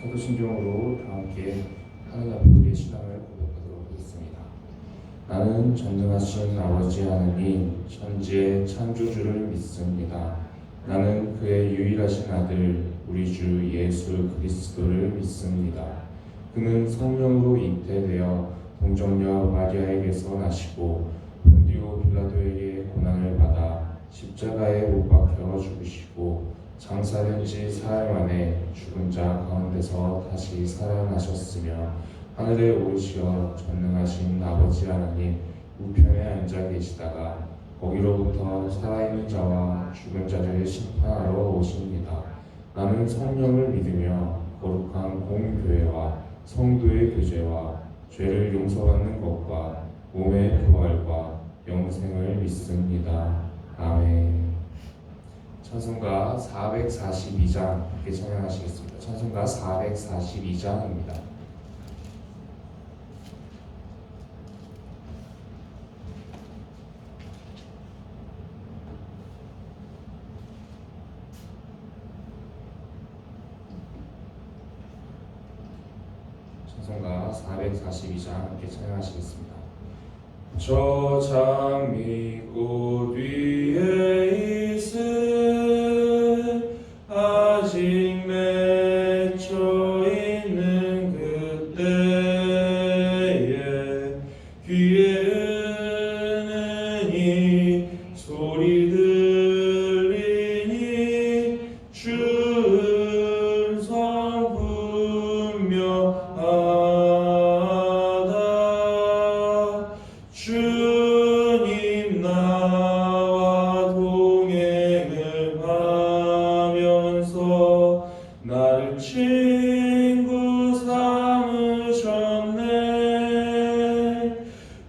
사도신경으로 다 함께 하늘 앞에 우리의 신앙을 고백하도록 하겠습니다. 나는 전능하신 아버지 하느님 천지의 창조주를 믿습니다. 나는 그의 유일하신 아들 우리 주 예수 그리스도를 믿습니다. 그는 성령으로 잉태되어 동정녀 마리아에게서 나시고 본디오 빌라도에게 고난을 받아 십자가에 못 박혀 죽으시고 장사된 지 사흘 만에 죽은 자 가운데서 다시 살아나셨으며 하늘에 오르시어 전능하신 아버지 하나님 우편에 앉아 계시다가 거기로부터 살아있는 자와 죽은 자를 심판하러 오십니다. 나는 성령을 믿으며 거룩한 공교회와 성도의 교제와 죄를 용서받는 것과 몸의 부활과 영생을 믿습니다. 아멘. 찬송가 442장 함께 찬양하시겠습니다. 찬송가 442장입니다. 찬송가 442장 함께 찬양하시겠습니다. 저 장미꽃 위에 있을 아직 맺혀 있는 그때에 귀에 은은히 소리 들리니 주은 성분명하다. 주님 나와 동행을 하면서 나를 친구 삼으셨네.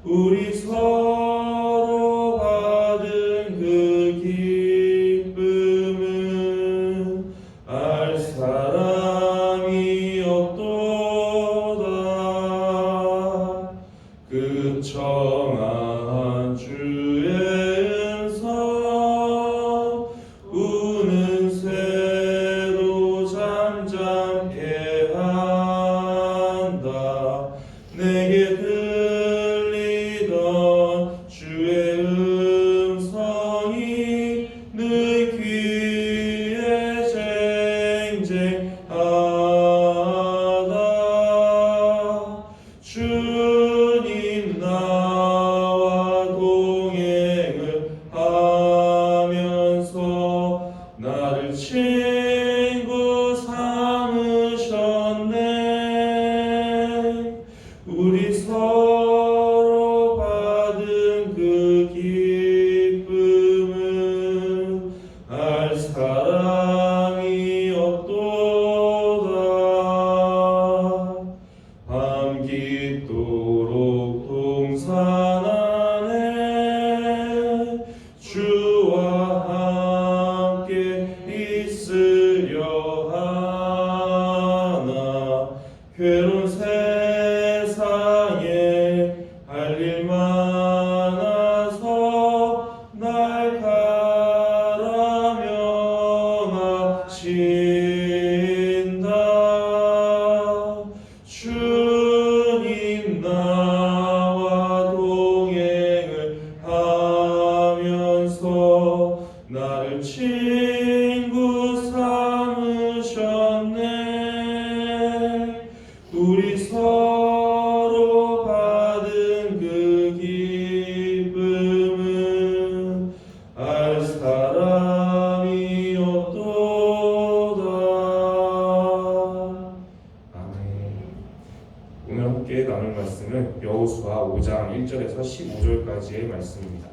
우리 서로 받은 그 기쁨은 알 사람이 없도다. 그 청아한 주의 음성 우는 새도 잠잠케 한다. 내게 들리던 주의 음성이 늘 귀에 쟁쟁하다. 주님 나와 동행을 하면서 나를 친구 삼으셨네. 우리 서로 받은 그 기쁨은 알 사람이 없도다. 밤 깊도록 동산 안에 주와 함께 있으려 하나. 괴로운 세상에 할 일 많아서 날 가라면하신다. 주님 나와 동행을 하면서 나를 친구 삼으셨네. 우리 서로 받은 그 기쁨은 알 사람이 없도다. 아멘. 오늘 함께 나눌 말씀은 여호수아 5장 1절에서 15절까지의 말씀입니다.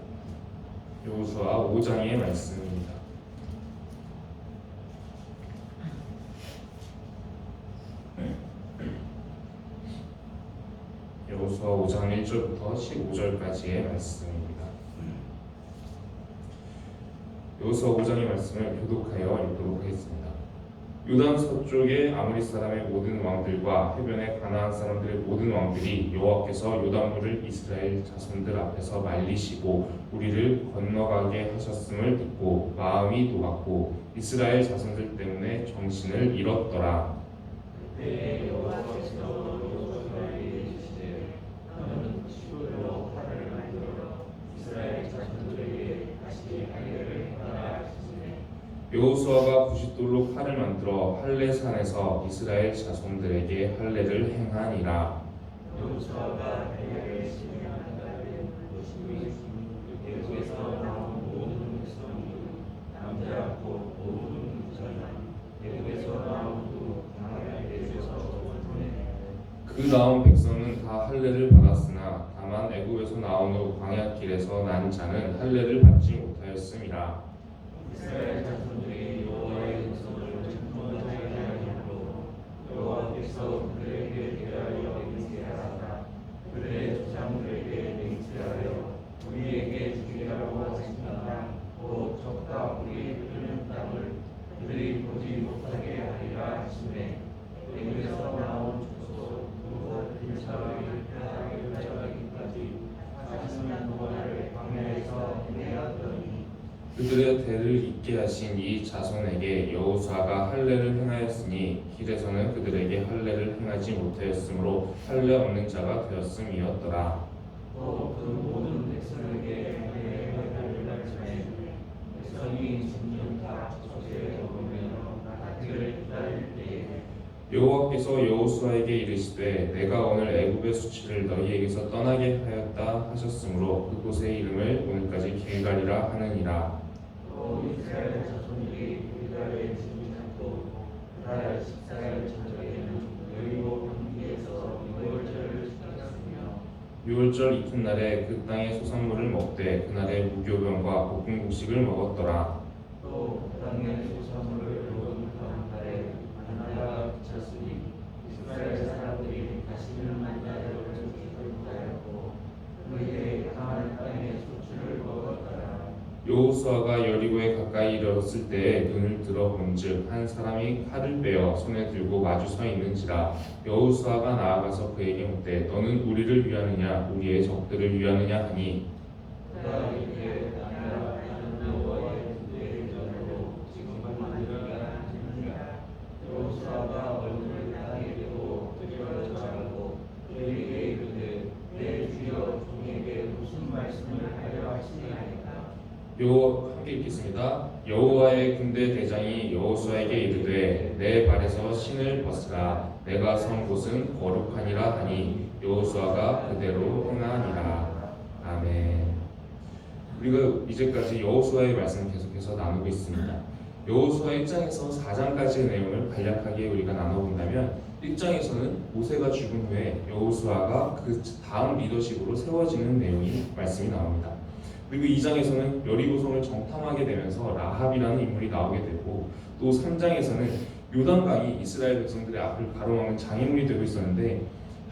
여호수아 5장의 말씀입니다. 여호수아 5장 1절부터 15절까지의 말씀입니다. 여호수아 5장의 말씀을 교독하여 읽도록 하겠습니다. 요단 서쪽의 아모리 사람의 모든 왕들과 해변의 가나안 사람들의 모든 왕들이 여호와께서 요단물을 이스라엘 자손들 앞에서 말리시고 우리를 건너가게 하셨음을 듣고 마음이 녹았고 이스라엘 자손들 때문에 정신을 잃었더라. 그때 여호와께서 여호수아에게 이르시되 너는 시골로 칼을 만들어 이스라엘 자손들에게 다시 할례를 행하라 하시니라. 여호수아가 부싯돌로 칼을 만들어 할례산에서 이스라엘 자손들에게 할례를 행하니라. 여호수아가 할례를 시행한 날에 애굽에서 나온 모든 백성이 남자고 모든 여자나 애굽에서 나온 후 광야에 내려서 그 나온 백성은 다 할례를 받았으나 다만 애굽에서 나온 후 광야길에서 난 자는 할례를 받지 못하였음이라. 이스라엘 자손들이 여호와의 백성을 청종하지 아니하므로 여호와께서 그들에게 대하여 맹세하사 그들의 조상들에게 맹세하여 우리에게 주기라고 하신 땅 곧 적과 꿀이 흐르는 땅을 그들이 보지 못하게 하리라 하시매 애굽에서 나온 족속 그 빈사의 땅을 가져가기까지 40년 동안을 광야에서 헤매었더니 그들의 대를 잇게 하신 이 자손에게 여호수아가 할례를 행하였으니 길에서는 그들에게 할례를 행하지 못하였으므로 할례 없는 자가 되었음이었더라. 또 그 모든 백성에게 할례를 말씀해 백성이 점점 다 족속에 적으며 그를 기다릴 때에 여호와께서 여호수아에게 이르시되 내가 오늘 애굽의 수치를 너희에게서 떠나게 하였다 하셨으므로 그곳의 이름을 오늘까지 길갈이라 하느니라. 또 이스라엘 자손들이 길갈에 집을 잡고 그날 14일 저녁에는 여리고 경기에서 유월절을 지켰으며 6월절 이튿날에 그 땅의 소산물을 먹되 그날에 무교병과 볶은 곡식을 먹었더라. 또 그 땅의 소산물을 먹은 다음 달에 만나가 그쳤으니 이스라엘 사람들이 다시는 만나를 기록하였고 그의 가나안 땅의 소출을 먹었더라. 여호수아가 여리고에 가까이 이르렀을 때에 눈을 들어본즉 한 사람이 칼을 빼어 손에 들고 마주 서 있는지라. 여호수아가 나아가서 그에게 묻되 너는 우리를 위하느냐 우리의 적들을 위하느냐 하니 그가 이르되 아니라 나는 여호와의 군대의 전으로 지금 만나가 하느니라. 여호수아가 얼굴을 땅에 대고 뛰어나가고 그에게 이르되 내 주여 종에게 무슨 말씀을 하려 하시나이까. 함께 읽겠습니다. 여호와의 군대 대장이 여호수아에게 이르되 내 발에서 신을 벗으라 내가 선 곳은 거룩하니라 하니 여호수아가 그대로 행하니라. 아멘. 우리가 이제까지 여호수아의 말씀을 계속해서 나누고 있습니다. 여호수아 1장에서 4장까지의 내용을 간략하게 우리가 나눠본다면 1장에서는 모세가 죽은 후에 여호수아가 그 다음 리더십으로 세워지는 말씀이 나옵니다. 그리고 2장에서는 여리고성을 정탐하게 되면서 라합이라는 인물이 나오게 되고 또 3장에서는 요단강이 이스라엘 백성들의 앞을 가로막는 장애물이 되고 있었는데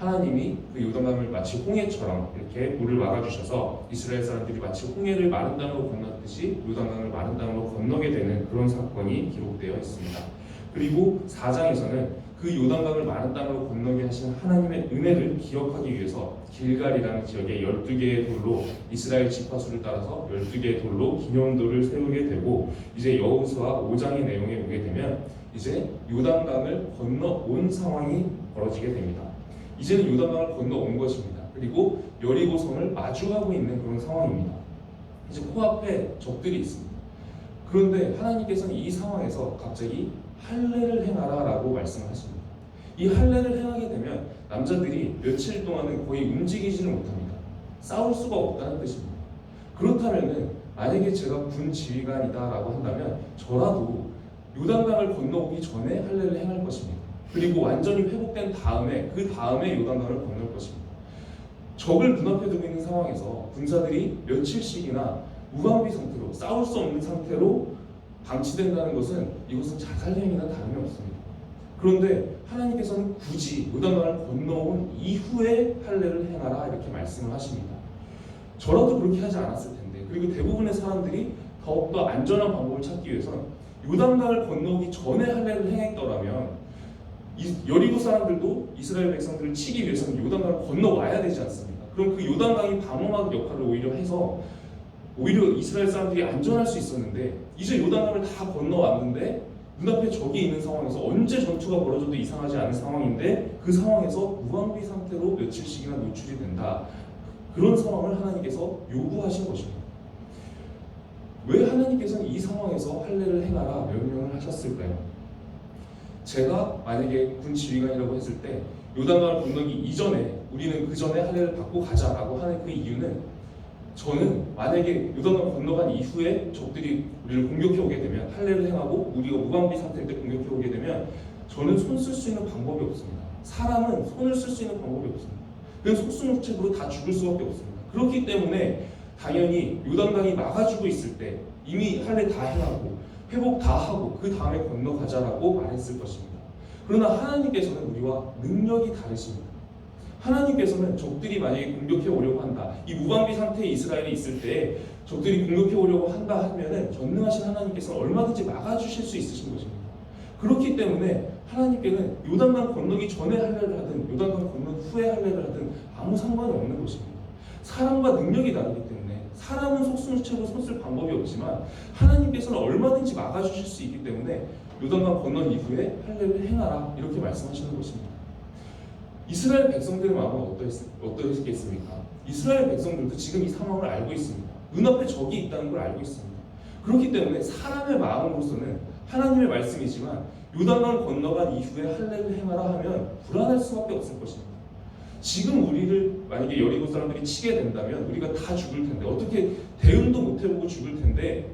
하나님이 그 요단강을 마치 홍해처럼 이렇게 물을 막아주셔서 이스라엘 사람들이 마치 홍해를 마른 땅으로 건넜듯이 요단강을 마른 땅으로 건너게 되는 그런 사건이 기록되어 있습니다. 그리고 4장에서는 그 요단강을 마른 땅으로 건너게 하신 하나님의 은혜를 기억하기 위해서 길갈이라는 지역에 12개의 돌로 이스라엘 지파수를 따라서 12개의 돌로 기념돌을 세우게 되고 이제 여호수아 5장의 내용에 보게 되면 이제 요단강을 건너온 상황이 벌어지게 됩니다. 이제는 요단강을 건너온 것입니다. 그리고 여리고성을 마주하고 있는 그런 상황입니다. 이제 코앞에 적들이 있습니다. 그런데 하나님께서는 이 상황에서 갑자기 할례를 행하라 라고 말씀하십니다. 이 할례를 행하게 되면 남자들이 며칠 동안은 거의 움직이지를 못합니다. 싸울 수가 없다는 뜻입니다. 그렇다면 만약에 제가 군 지휘관이다 라고 한다면 저라도 요단강을 건너오기 전에 할례를 행할 것입니다. 그리고 완전히 회복된 다음에 그 다음에 요단강을 건널 것입니다. 적을 눈앞에 두고 있는 상황에서 군사들이 며칠씩이나 무방비 상태로 싸울 수 없는 상태로 방치된다는 것은 이것은 자살행위나 다름이 없습니다. 그런데 하나님께서는 굳이 요단강을 건너온 이후에 할례를 행하라 이렇게 말씀을 하십니다. 저라도 그렇게 하지 않았을 텐데 그리고 대부분의 사람들이 더욱더 안전한 방법을 찾기 위해서는 요단강을 건너오기 전에 할례를 행했더라면 여리고 사람들도 이스라엘 백성들을 치기 위해서는 요단강을 건너와야 되지 않습니까? 그럼 그 요단강이 방어막 역할을 오히려 해서 오히려 이스라엘 사람들이 안전할 수 있었는데 이제 요단강을 다 건너왔는데 눈앞에 적이 있는 상황에서 언제 전투가 벌어져도 이상하지 않은 상황인데 그 상황에서 무방비 상태로 며칠씩이나 노출이 된다. 그런 상황을 하나님께서 요구하신 것입니다. 왜 하나님께서는 이 상황에서 할례를 행하라 명령을 하셨을까요? 제가 만약에 군 지휘관이라고 했을 때 요단강을 건너기 이전에 우리는 그 전에 할례를 받고 가자라고 하는 그 이유는 저는 만약에 요단강 건너간 이후에 적들이 우리를 공격해 오게 되면 할례를 행하고 우리가 무방비 상태일 때 공격해 오게 되면 저는 손 쓸 수 있는 방법이 없습니다. 사람은 손을 쓸 수 있는 방법이 없습니다. 그냥 속수무책으로 다 죽을 수밖에 없습니다. 그렇기 때문에 당연히 요단강이 막아주고 있을 때 이미 할례 다 행하고 회복 다 하고 그 다음에 건너가자라고 말했을 것입니다. 그러나 하나님께서는 우리와 능력이 다르십니다. 하나님께서는 적들이 만약에 공격해 오려고 한다. 이 무방비 상태의 이스라엘이 있을 때 적들이 공격해 오려고 한다 하면은 전능하신 하나님께서는 얼마든지 막아주실 수 있으신 것입니다. 그렇기 때문에 하나님께는 요단강 건너기 전에 할례를 하든 요단강 건넌 후에 할례를 하든 아무 상관이 없는 것입니다. 사람과 능력이 다르기 때문에 사람은 속수무책으로 손쓸 방법이 없지만 하나님께서는 얼마든지 막아주실 수 있기 때문에 요단강 건넌 이후에 할례를 행하라 이렇게 말씀하시는 것입니다. 이스라엘 백성들의 마음은 어떠했겠습니까? 이스라엘 백성들도 지금 이 상황을 알고 있습니다. 눈앞에 적이 있다는 걸 알고 있습니다. 그렇기 때문에 사람의 마음으로서는 하나님의 말씀이지만 요단강 건너간 이후에 할례를 행하라 하면 불안할 수밖에 없을 것입니다. 지금 우리를 만약에 여리고 사람들이 치게 된다면 우리가 다 죽을 텐데 어떻게 대응도 못 해보고 죽을 텐데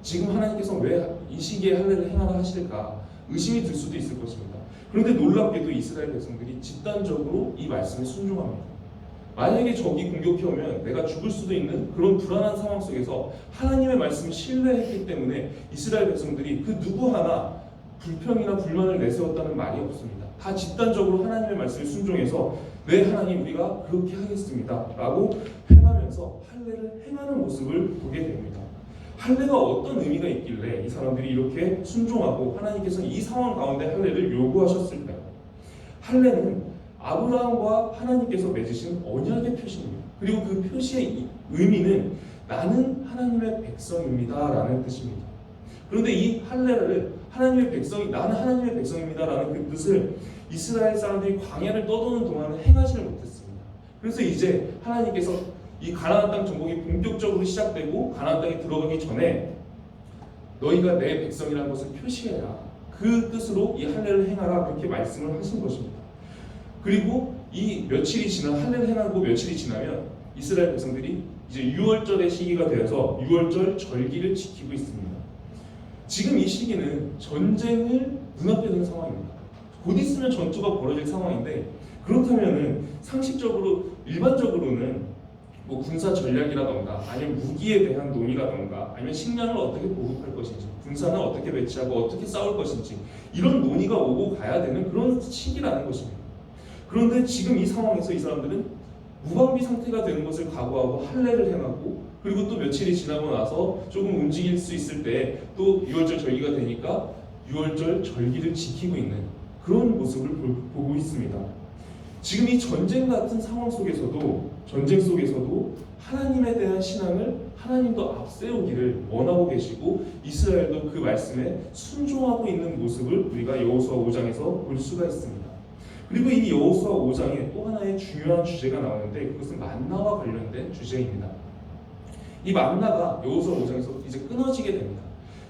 지금 하나님께서 왜 이 시기에 할례를 행하라 하실까 의심이 들 수도 있을 것입니다. 그런데 놀랍게도 이스라엘 백성들이 집단적으로 이 말씀에 순종합니다. 만약에 적이 공격해 오면 내가 죽을 수도 있는 그런 불안한 상황 속에서 하나님의 말씀을 신뢰했기 때문에 이스라엘 백성들이 그 누구 하나 불평이나 불만을 내세웠다는 말이 없습니다. 다 집단적으로 하나님의 말씀에 순종해서 네 하나님 우리가 그렇게 하겠습니다 라고 행하면서 할례를 행하는 모습을 보게 됩니다. 할례가 어떤 의미가 있길래 이 사람들이 이렇게 순종하고 하나님께서 이 상황 가운데 할례를 요구하셨을까요? 할례는 아브라함과 하나님께서 맺으신 언약의 표시입니다. 그리고 그 표시의 의미는 나는 하나님의 백성입니다 라는 뜻입니다. 그런데 이 할례를 하나님의 백성이 나는 하나님의 백성입니다 라는 그 뜻을 이스라엘 사람들이 광야를 떠도는 동안은 행하지를 못했습니다. 그래서 이제 하나님께서 이 가나안 땅 정복이 본격적으로 시작되고 가나안 땅에 들어가기 전에 너희가 내 백성이라는 것을 표시해라. 그 뜻으로 이 할례를 행하라 그렇게 말씀을 하신 것입니다. 그리고 이 며칠이 지나 할례를 행하고 며칠이 지나면 이스라엘 백성들이 이제 6월절의 시기가 되어서 6월절 절기를 지키고 있습니다. 지금 이 시기는 전쟁을 눈앞에 두는 상황입니다. 곧 있으면 전투가 벌어질 상황인데 그렇다면은 상식적으로 일반적으로는 뭐 군사 전략이라던가 아니면 무기에 대한 논의라던가 아니면 식량을 어떻게 보급할 것인지 군사는 어떻게 배치하고 어떻게 싸울 것인지 이런 논의가 오고 가야 되는 그런 시기라는 것입니다. 그런데 지금 이 상황에서 이 사람들은 무방비 상태가 되는 것을 각오하고 할례를 행하고 그리고 또 며칠이 지나고 나서 조금 움직일 수 있을 때 또 6월절 절기가 되니까 6월절 절기를 지키고 있는 그런 모습을 보고 있습니다. 지금 이 전쟁 같은 상황 속에서도 전쟁 속에서도 하나님에 대한 신앙을 하나님도 앞세우기를 원하고 계시고 이스라엘도 그 말씀에 순종하고 있는 모습을 우리가 여호수아 5장에서 볼 수가 있습니다. 그리고 이 여호수아 5장에 또 하나의 중요한 주제가 나오는데 그것은 만나와 관련된 주제입니다. 이 만나가 여호수아 5장에서 이제 끊어지게 됩니다.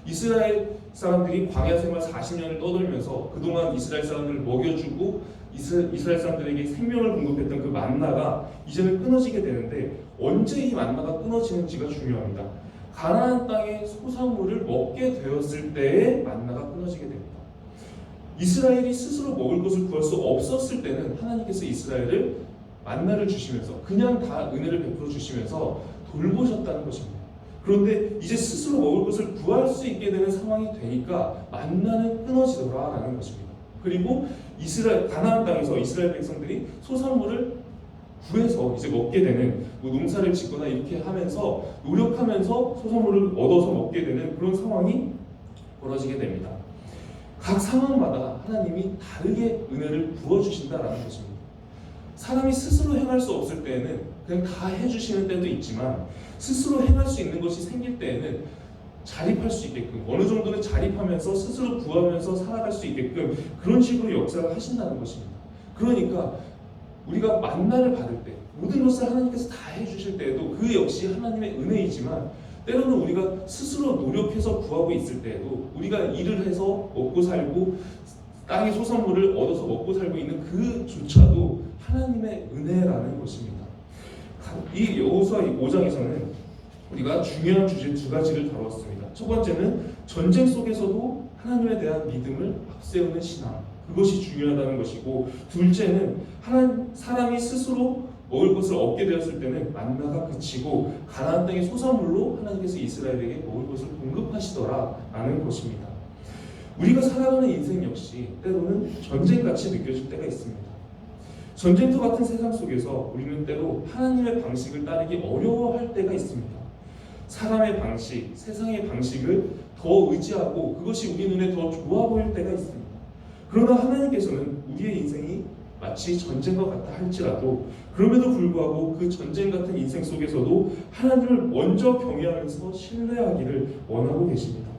이스라엘 사람들이 광야 생활 40년을 떠돌면서 그동안 이스라엘 사람들을 먹여주고 이스라엘 사람들에게 생명을 공급했던 그 만나가 이제는 끊어지게 되는데 언제 이 만나가 끊어지는지가 중요합니다. 가나안 땅의 소산물을 먹게 되었을 때에 만나가 끊어지게 됩니다. 이스라엘이 스스로 먹을 것을 구할 수 없었을 때는 하나님께서 이스라엘을 만나를 주시면서 그냥 다 은혜를 베풀어 주시면서 돌보셨다는 것입니다. 그런데 이제 스스로 먹을 것을 구할 수 있게 되는 상황이 되니까 만나는 끊어지더라라는 것입니다. 그리고 가나안 땅에서 이스라엘 백성들이 소산물을 구해서 이제 먹게 되는 뭐 농사를 짓거나 이렇게 하면서 노력하면서 소산물을 얻어서 먹게 되는 그런 상황이 벌어지게 됩니다. 각 상황마다 하나님이 다르게 은혜를 부어주신다라는 것입니다. 사람이 스스로 행할 수 없을 때에는 그냥 다 해주시는 때도 있지만 스스로 행할 수 있는 것이 생길 때에는 자립할 수 있게끔, 어느 정도는 자립하면서 스스로 구하면서 살아갈 수 있게끔 그런 식으로 역사를 하신다는 것입니다. 그러니까 우리가 만나를 받을 때 모든 것을 하나님께서 다 해주실 때에도 그 역시 하나님의 은혜이지만, 때로는 우리가 스스로 노력해서 구하고 있을 때에도 우리가 일을 해서 먹고 살고 땅의 소산물을 얻어서 먹고 살고 있는 그조차도 하나님의 은혜라는 것입니다. 이 여호수아 5장에서는 우리가 중요한 주제 두 가지를 다루었습니다. 첫 번째는 전쟁 속에서도 하나님에 대한 믿음을 앞세우는 신앙, 그것이 중요하다는 것이고, 둘째는 사람이 스스로 먹을 것을 얻게 되었을 때는 만나가 그치고 가나안 땅의 소산물로 하나님께서 이스라엘에게 먹을 것을 공급하시더라라는 것입니다. 우리가 살아가는 인생 역시 때로는 전쟁같이 느껴질 때가 있습니다. 전쟁터 같은 세상 속에서 우리는 때로 하나님의 방식을 따르기 어려워할 때가 있습니다. 사람의 방식, 세상의 방식을 더 의지하고 그것이 우리 눈에 더 좋아 보일 때가 있습니다. 그러나 하나님께서는 우리의 인생이 마치 전쟁과 같다 할지라도 그럼에도 불구하고 그 전쟁 같은 인생 속에서도 하나님을 먼저 경외하면서 신뢰하기를 원하고 계십니다.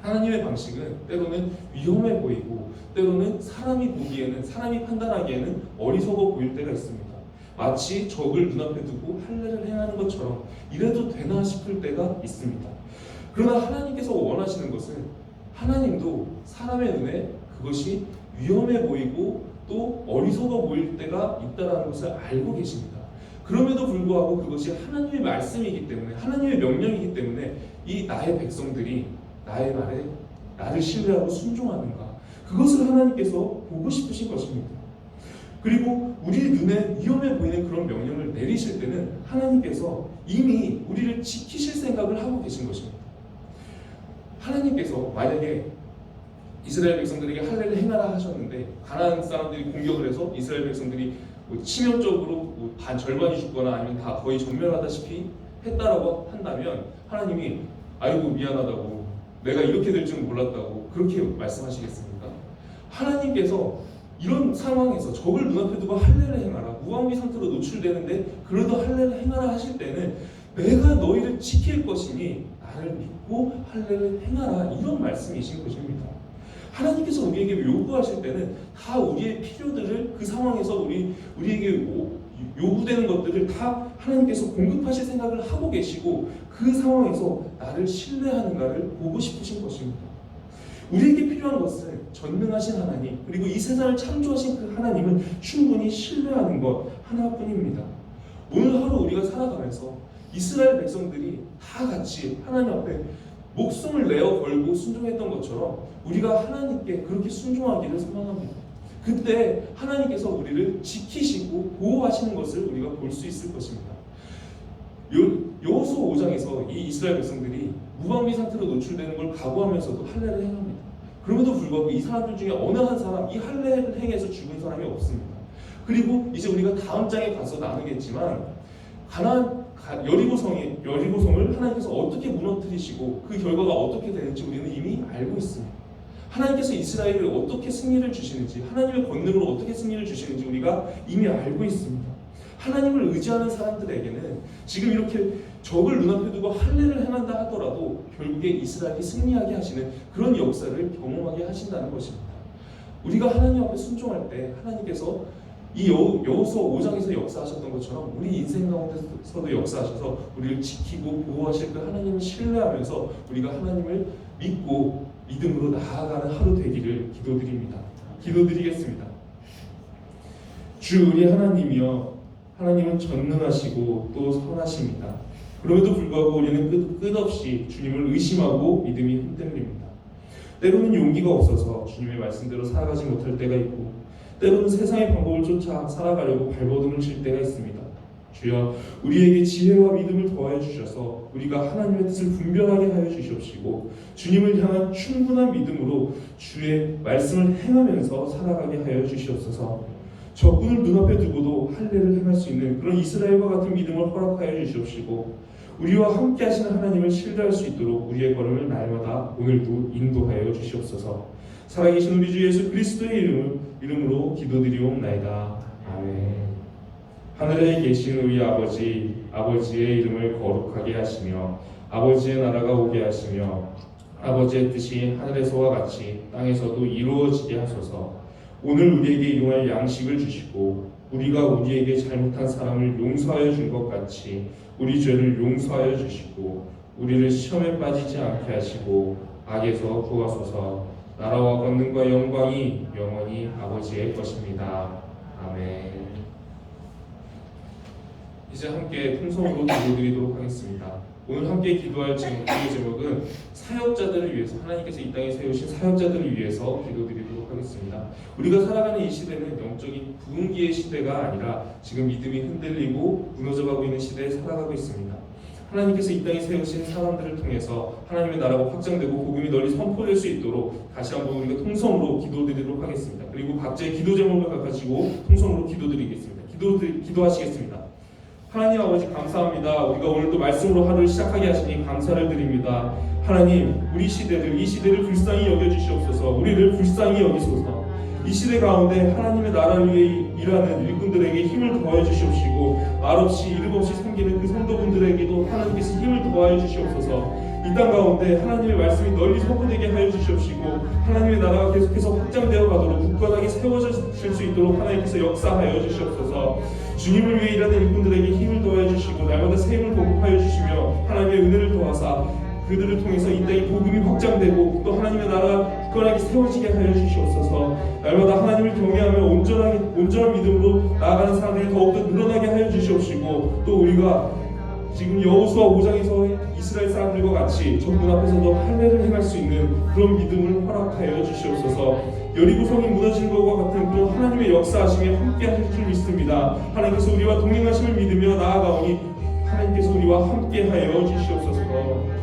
하나님의 방식은 때로는 위험해 보이고 때로는 사람이 보기에는, 사람이 판단하기에는 어리석어 보일 때가 있습니다. 마치 적을 눈앞에 두고 할례를 행하는 것처럼 이래도 되나 싶을 때가 있습니다. 그러나 하나님께서 원하시는 것은 하나님도 사람의 눈에 그것이 위험해 보이고 또 어리석어 보일 때가 있다는 것을 알고 계십니다. 그럼에도 불구하고 그것이 하나님의 말씀이기 때문에, 하나님의 명령이기 때문에 이 나의 백성들이 나의 말에 나를 신뢰하고 순종하는가, 그것을 하나님께서 보고 싶으신 것입니다. 그리고 우리 눈에 위험해 보이는 그런 명령을 내리실 때는 하나님께서 이미 우리를 지키실 생각을 하고 계신 것입니다. 하나님께서 만약에 이스라엘 백성들에게 할례를 행하라 하셨는데 가나안 사람들이 공격을 해서 이스라엘 백성들이 치명적으로 절반이 죽거나 아니면 다 거의 전멸하다시피 했다라고 한다면 하나님이 아이고 미안하다고, 내가 이렇게 될 줄 몰랐다고 그렇게 말씀하시겠습니까? 하나님께서 이런 상황에서 적을 눈앞에 두고 할례를 행하라, 무방비 상태로 노출되는데 그래도 할례를 행하라 하실 때는 내가 너희를 지킬 것이니 나를 믿고 할례를 행하라, 이런 말씀이신 것입니다. 하나님께서 우리에게 요구하실 때는 다 우리의 필요들을 그 상황에서 우리에게 요구되는 것들을 다 하나님께서 공급하실 생각을 하고 계시고 그 상황에서 나를 신뢰하는가를 보고 싶으신 것입니다. 우리에게 필요한 것은 전능하신 하나님, 그리고 이 세상을 창조하신 그 하나님을 충분히 신뢰하는 것 하나뿐입니다. 오늘 하루 우리가 살아가면서 이스라엘 백성들이 다 같이 하나님 앞에 목숨을 내어 걸고 순종했던 것처럼 우리가 하나님께 그렇게 순종하기를 소망합니다. 그때 하나님께서 우리를 지키시고 보호하시는 것을 우리가 볼 수 있을 것입니다. 여호수아 5장에서 이 이스라엘 백성들이 무방비 상태로 노출되는 걸 각오하면서도 할례를 행합니다. 그럼에도 불구하고 이 사람들 중에 어느 한 사람, 이 할례를 행해서 죽은 사람이 없습니다. 그리고 이제 우리가 다음 장에 가서 나누겠지만 여리고성을 하나님께서 어떻게 무너뜨리시고 그 결과가 어떻게 되는지 우리는 이미 알고 있습니다. 하나님께서 이스라엘을 어떻게 승리를 주시는지, 하나님의 권능으로 어떻게 승리를 주시는지 우리가 이미 알고 있습니다. 하나님을 의지하는 사람들에게는 지금 이렇게 적을 눈앞에 두고 할례를 행한다 하더라도 결국에 이스라엘이 승리하게 하시는 그런 역사를 경험하게 하신다는 것입니다. 우리가 하나님 앞에 순종할 때 하나님께서 이 여호수아 5장에서 역사하셨던 것처럼 우리 인생 가운데서도 역사하셔서 우리를 지키고 보호하실 그 하나님을 신뢰하면서 우리가 하나님을 믿고 믿음으로 나아가는 하루 되기를 기도드리겠습니다. 주 우리 하나님이여, 하나님은 전능하시고 또 선하십니다. 그럼에도 불구하고 우리는 끝없이 주님을 의심하고 믿음이 흔들립니다. 때로는 용기가 없어서 주님의 말씀대로 살아가지 못할 때가 있고, 때로는 세상의 방법을 쫓아 살아가려고 발버둥을 칠 때가 있습니다. 주여, 우리에게 지혜와 믿음을 더하여 주셔서 우리가 하나님의 뜻을 분별하게 하여 주시옵시고 주님을 향한 충분한 믿음으로 주의 말씀을 행하면서 살아가게 하여 주시옵소서. 적군을 눈앞에 두고도 할례를 행할 수 있는 그런 이스라엘과 같은 믿음을 허락하여 주시옵시고 우리와 함께 하시는 하나님을 신뢰할 수 있도록 우리의 걸음을 날마다 오늘도 인도하여 주시옵소서. 살아계신 우리 주 예수 그리스도의 이름으로 기도드리옵나이다. 아멘. 하늘에 계신 우리 아버지의 이름을 거룩하게 하시며 아버지의 나라가 오게 하시며 아버지의 뜻이 하늘에서와 같이 땅에서도 이루어지게 하소서. 오늘 우리에게 일용할 양식을 주시고 우리가 우리에게 잘못한 사람을 용서하여 준 것 같이 우리 죄를 용서하여 주시고 우리를 시험에 빠지지 않게 하시고 악에서 구하소서. 나라와 권능과 영광이 영원히 아버지의 것입니다. 아멘. 이제 함께 통성으로 기도드리도록 하겠습니다. 오늘 함께 기도할 제목은 사역자들을 위해서, 하나님께서 이 땅에 세우신 사역자들을 위해서 기도드리도록 하겠습니다. 우리가 살아가는 이 시대는 영적인 부흥기의 시대가 아니라 지금 믿음이 흔들리고 무너져가고 있는 시대에 살아가고 있습니다. 하나님께서 이 땅에 세우신 사람들을 통해서 하나님의 나라가 확장되고 복음이 널리 선포될 수 있도록 다시 한번 우리가 통성으로 기도드리도록 하겠습니다. 그리고 각자의 기도 제목을 가지고 통성으로 기도드리겠습니다. 기도하시겠습니다. 하나님 아버지 감사합니다. 우리가 오늘도 말씀으로 하루를 시작하게 하시니 감사를 드립니다. 하나님, 우리 시대를, 이 시대를 불쌍히 여겨주시옵소서. 우리를 불쌍히 여기소서. 이 시대 가운데 하나님의 나라를 위해 일하는 일꾼들에게 힘을 더해 주시옵시고 말없이 이름 없이 섬기는 그 성도분들에게도 하나님께서 힘을 더해 주시옵소서. 이 땅 가운데 하나님의 말씀이 널리 선포되게 하여 주시옵시고 하나님의 나라가 계속해서 확장되어 가도록 굳건하게 세워질 수 있도록 하나님께서 역사하여 주시옵소서. 주님을 위해 일하는 일꾼들에게 힘을 더해 주시고 날마다 새 힘을 보급하여 주시며 하나님의 은혜를 더하사 그들을 통해서 이 땅이 복음이 확장되고 또 하나님의 나라가 굳건하게 세워지게 하여 주시옵소서. 날마다 하나님을 경외하며 온전한 믿음으로 나아가는 사람들이 더욱더 늘어나게 하여 주시옵시고 또 우리가 지금 여호수아 5장에서 이스라엘 사람들과 같이 적군 앞에서도 할례를 행할 수 있는 그런 믿음을 허락하여 주시옵소서. 여리고성이 무너진 것과 같은 그런 하나님의 역사하심에 함께 하실 줄 믿습니다. 하나님께서 우리와 동행하심을 믿으며 나아가오니 하나님께서 우리와 함께 하여 주시옵소서.